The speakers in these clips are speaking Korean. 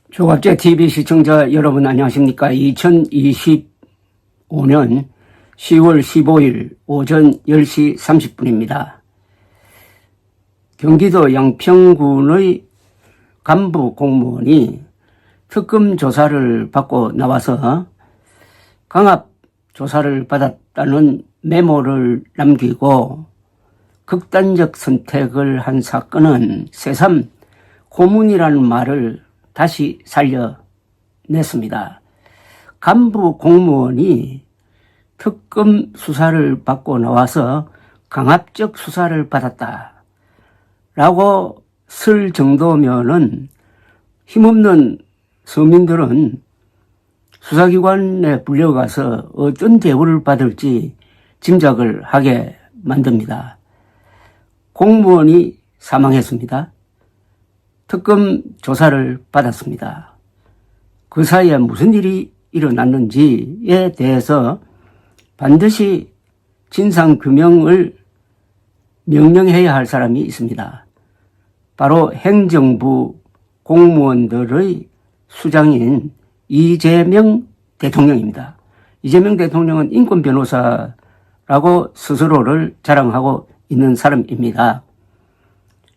조갑제 TV 시청자 여러분 안녕하십니까? 2025년 10월 15일 오전 10시 30분입니다. 경기도 양평군의 간부 공무원이 특검 조사를 받고 나와서 강압 조사를 받았다는 메모를 남기고 극단적 선택을 한 사건은 새삼 고문이라는 말을 다시 살려냈습니다. 간부 공무원이 특검 수사를 받고 나와서 강압적 수사를 받았다라고 쓸 정도면은 힘없는 서민들은 수사기관에 불려가서 어떤 대우를 받을지 짐작을 하게 만듭니다. 공무원이 사망했습니다. 특검 조사를 받았습니다. 그 사이에 무슨 일이 일어났는지에 대해서 반드시 진상규명을 명령해야 할 사람이 있습니다. 바로 행정부 공무원들의 수장인 이재명 대통령입니다. 이재명 대통령은 인권 변호사라고 스스로를 자랑하고 있는 사람입니다.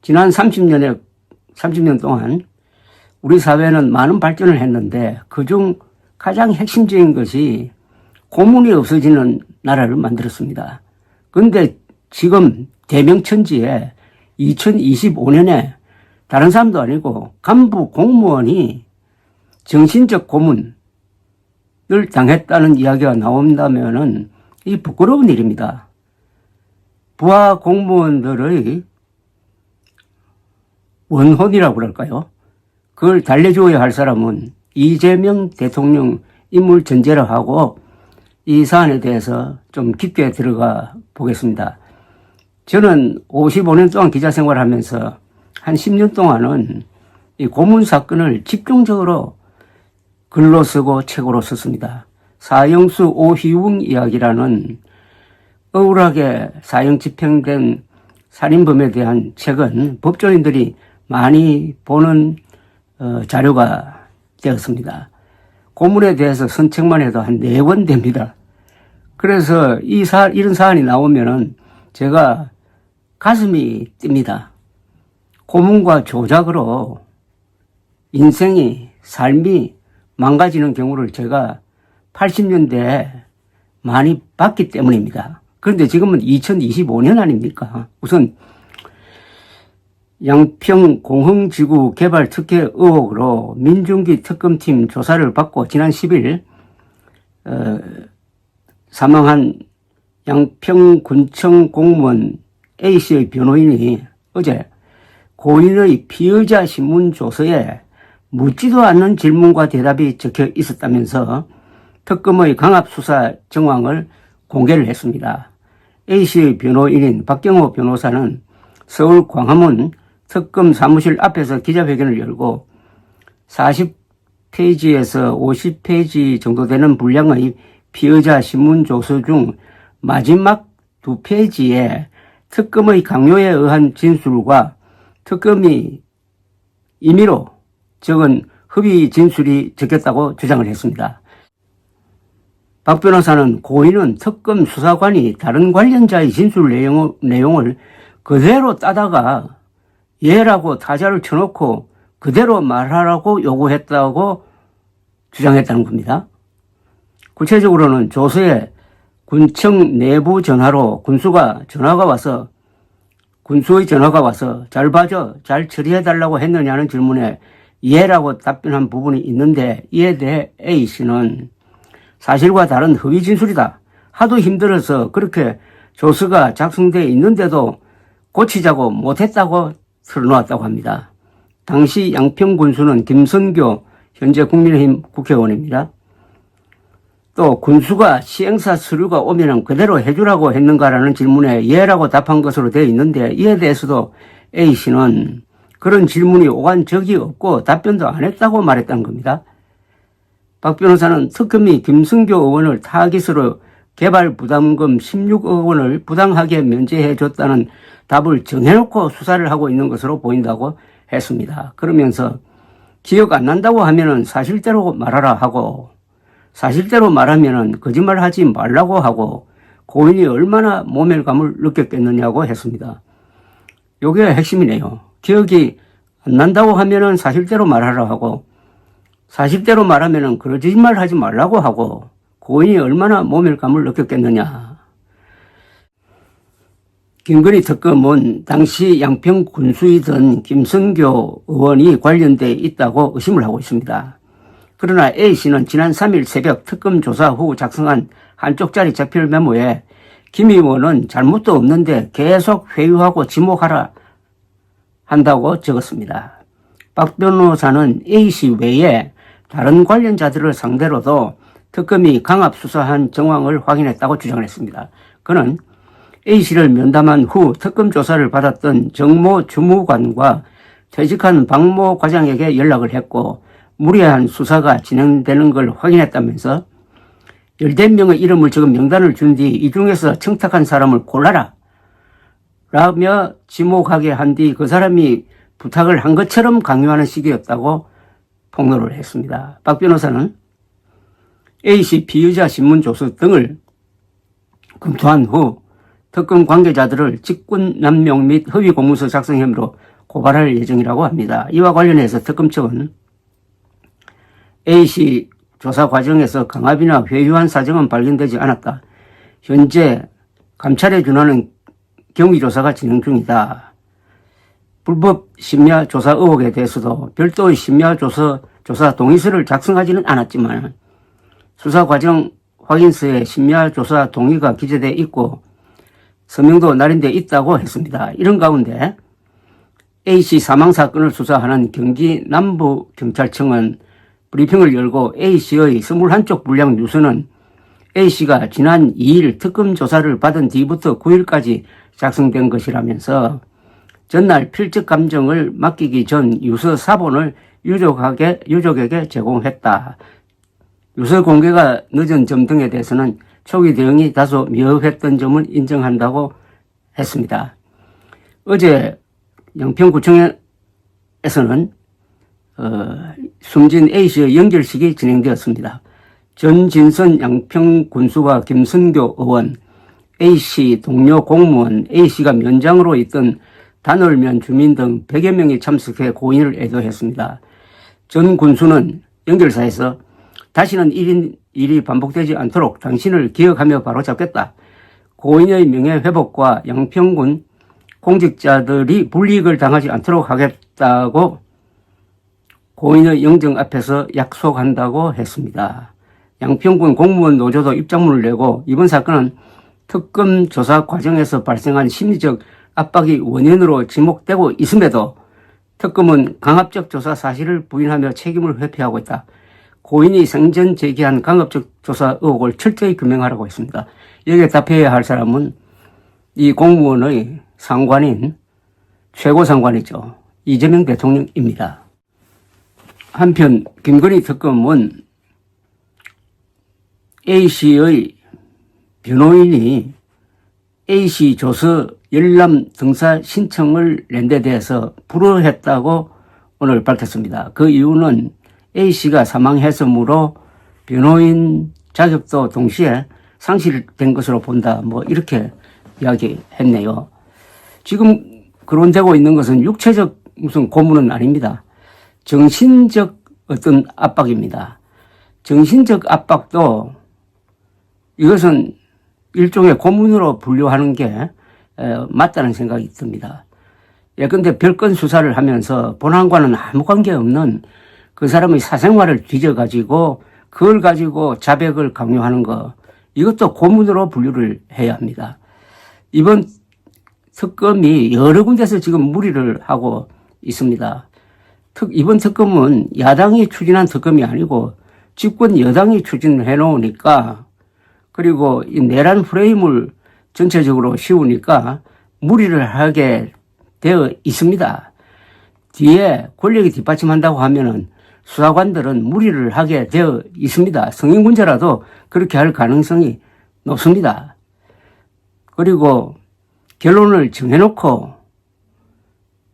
지난 30년 동안 우리 사회는 많은 발전을 했는데 그중 가장 핵심적인 것이 고문이 없어지는 나라를 만들었습니다. 그런데 지금 대명천지에 2025년에 다른 사람도 아니고 간부 공무원이 정신적 고문을 당했다는 이야기가 나온다면은 이 부끄러운 일입니다. 부하 공무원들의 원혼이라고 그럴까요? 그걸 달래줘야 할 사람은 이재명 대통령 인물 전제를 하고 이 사안에 대해서 좀 깊게 들어가 보겠습니다. 저는 55년 동안 기자 생활을 하면서 한 10년 동안은 이 고문 사건을 집중적으로 글로 쓰고 책으로 썼습니다. 사형수 오희웅 이야기라는 억울하게 사형 집행된 살인범에 대한 책은 법조인들이 많이 보는 자료가 되었습니다. 고문에 대해서 선책만 해도 한 4권 됩니다. 그래서 이런 사안이 나오면은 제가 가슴이 뜁니다. 고문과 조작으로 인생이, 삶이 망가지는 경우를 제가 80년대에 많이 봤기 때문입니다. 그런데 지금은 2025년 아닙니까? 우선 양평 공흥지구 개발 특혜 의혹으로 민중기 특검팀 조사를 받고 지난 10일 사망한 양평군청 공무원 A씨의 변호인이 어제 고인의 피의자 신문 조서에 묻지도 않는 질문과 대답이 적혀 있었다면서 특검의 강압수사 정황을 공개를 했습니다. A씨의 변호인인 박경호 변호사는 서울 광화문 특검 사무실 앞에서 기자회견을 열고 40페이지에서 50페이지 정도 되는 분량의 피의자 신문조서 중 마지막 2페이지에 특검의 강요에 의한 진술과 특검이 임의로 적은 허위 진술이 적혔다고 주장을 했습니다. 박 변호사는 고인은 특검 수사관이 다른 관련자의 진술 내용을 그대로 따다가 예라고 타자를 쳐놓고 그대로 말하라고 요구했다고 주장했다는 겁니다. 구체적으로는 조서에 군청 내부 전화로 군수의 전화가 와서 잘 봐줘, 잘 처리해달라고 했느냐는 질문에 예라고 답변한 부분이 있는데 이에 대해 A씨는 사실과 다른 허위 진술이다. 하도 힘들어서 그렇게 조서가 작성되어 있는데도 고치자고 못했다고 틀어놓았다고 합니다. 당시 양평군수는 김선교 현재 국민의힘 국회의원입니다. 또 군수가 시행사 서류가 오면 그대로 해주라고 했는가라는 질문에 예라고 답한 것으로 되어 있는데 이에 대해서도 A씨는 그런 질문이 오간 적이 없고 답변도 안 했다고 말했다는 겁니다. 박 변호사는 특검이 김선교 의원을 타깃으로 개발 부담금 16억 원을 부당하게 면제해 줬다는 답을 정해놓고 수사를 하고 있는 것으로 보인다고 했습니다. 그러면서 기억 안 난다고 하면은 사실대로 말하라 하고, 사실대로 말하면은 거짓말 하지 말라고 하고, 고인이 얼마나 모멸감을 느꼈겠느냐고 했습니다. 요게 핵심이네요. 기억이 안 난다고 하면은 사실대로 말하라 하고, 사실대로 말하면은 거짓말 하지 말라고 하고, 고인이 얼마나 모멸감을 느꼈겠느냐. 김건희 특검은 당시 양평 군수이던 김성교 의원이 관련돼 있다고 의심을 하고 있습니다. 그러나 A씨는 지난 3일 새벽 특검 조사 후 작성한 한쪽짜리 자필 메모에 김 의원은 잘못도 없는데 계속 회유하고 지목하라 한다고 적었습니다. 박 변호사는 A씨 외에 다른 관련자들을 상대로도 특검이 강압 수사한 정황을 확인했다고 주장을 했습니다. 그는 A씨를 면담한 후 특검 조사를 받았던 정모 주무관과 퇴직한 박모 과장에게 연락을 했고 무리한 수사가 진행되는 걸 확인했다면서 14명의 이름을 적은 명단을 준 뒤 이 중에서 청탁한 사람을 골라라 라며 지목하게 한 뒤 그 사람이 부탁을 한 것처럼 강요하는 식이었다고 폭로를 했습니다. 박 변호사는 A씨 피의자 신문 조서 등을 검토한 후 특검 관계자들을 직권 남용 및 허위 공문서 작성 혐의로 고발할 예정이라고 합니다. 이와 관련해서 특검 측은 A씨 조사 과정에서 강압이나 회유한 사정은 발견되지 않았다. 현재 감찰에 준하는 경위조사가 진행 중이다. 불법 심야 조사 의혹에 대해서도 별도의 심야 조사 동의서를 작성하지는 않았지만 수사 과정 확인서에 심야 조사 동의가 기재되어 있고 서명도 날인되어 있다고 했습니다. 이런 가운데 A씨 사망 사건을 수사하는 경기 남부경찰청은 브리핑을 열고 A씨의 21쪽 분량 뉴스는 A씨가 지난 2일 특검 조사를 받은 뒤부터 9일까지 작성된 것이라면서 전날 필적 감정을 맡기기 전 유서 사본을 유족에게 제공했다. 유서 공개가 늦은 점 등에 대해서는 초기 대응이 다소 미흡했던 점을 인정한다고 했습니다. 어제 양평구청에서는 숨진 A씨의 연결식이 진행되었습니다. 전진선 양평군수와 김선교 의원, A씨 동료 공무원, A씨가 면장으로 있던 단월면 주민 등 100여 명이 참석해 고인을 애도했습니다. 전 군수는 연결사에서 다시는 일이 반복되지 않도록 당신을 기억하며 바로잡겠다. 고인의 명예회복과 양평군 공직자들이 불이익을 당하지 않도록 하겠다고 고인의 영정 앞에서 약속한다고 했습니다. 양평군 공무원 노조도 입장문을 내고 이번 사건은 특검 조사 과정에서 발생한 심리적 압박이 원인으로 지목되고 있음에도 특검은 강압적 조사 사실을 부인하며 책임을 회피하고 있다. 고인이 생전 제기한 강압적 조사 의혹을 철저히 규명하라고 했습니다. 여기에 답해야 할 사람은 이 공무원의 상관인 최고상관이죠. 이재명 대통령입니다. 한편 김건희 특검은 A씨의 변호인이 A씨 조서 열람 등사 신청을 낸 데 대해서 불허했다고 오늘 밝혔습니다. 그 이유는 A씨가 사망했으므로 변호인 자격도 동시에 상실된 것으로 본다. 이렇게 이야기했네요. 지금 거론되고 있는 것은 육체적 무슨 고문은 아닙니다. 정신적 어떤 압박입니다. 정신적 압박도 이것은 일종의 고문으로 분류하는 게 맞다는 생각이 듭니다. 예컨대 별건 수사를 하면서 본안과는 아무 관계없는 그 사람의 사생활을 뒤져가지고 그걸 가지고 자백을 강요하는 거, 이것도 고문으로 분류를 해야 합니다. 이번 특검이 여러 군데서 지금 무리를 하고 있습니다. 이번 특검은 야당이 추진한 특검이 아니고 집권 여당이 추진해 놓으니까, 그리고 이 내란 프레임을 전체적으로 씌우니까 무리를 하게 되어 있습니다. 뒤에 권력이 뒷받침한다고 하면은 수사관들은 무리를 하게 되어 있습니다. 성인군자라도 그렇게 할 가능성이 높습니다. 그리고 결론을 정해놓고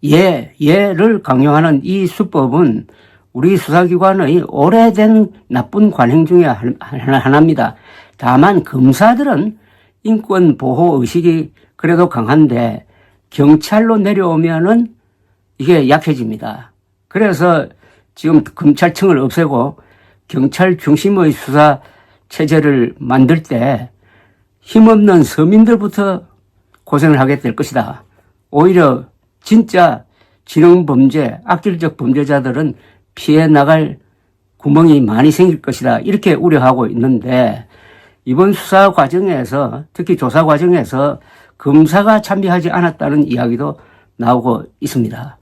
예를 강요하는 이 수법은 우리 수사기관의 오래된 나쁜 관행 중에 하나입니다. 다만 검사들은 인권 보호 의식이 그래도 강한데 경찰로 내려오면은 이게 약해집니다. 그래서 지금 검찰청을 없애고 경찰 중심의 수사 체제를 만들 때 힘없는 서민들부터 고생을 하게 될 것이다. 오히려 진짜 지능범죄, 악질적 범죄자들은 피해 나갈 구멍이 많이 생길 것이다. 이렇게 우려하고 있는데 이번 수사 과정에서 특히 조사 과정에서 검사가 참여하지 않았다는 이야기도 나오고 있습니다.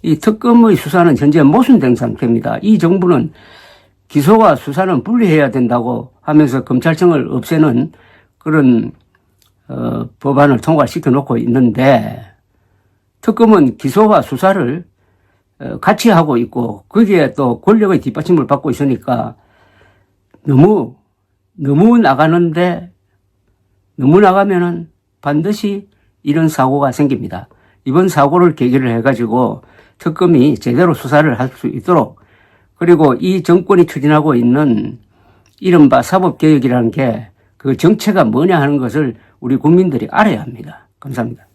이 특검의 수사는 현재 모순된 상태입니다. 이 정부는 기소와 수사는 분리해야 된다고 하면서 검찰청을 없애는 그런 법안을 통과시켜 놓고 있는데 특검은 기소와 수사를 같이 하고 있고 거기에 또 권력의 뒷받침을 받고 있으니까 너무 나가는데 너무 나가면은 반드시 이런 사고가 생깁니다. 이번 사고를 계기를 해가지고 특검이 제대로 수사를 할 수 있도록 그리고 이 정권이 추진하고 있는 이른바 사법개혁이라는 게 그 정체가 뭐냐 하는 것을 우리 국민들이 알아야 합니다. 감사합니다.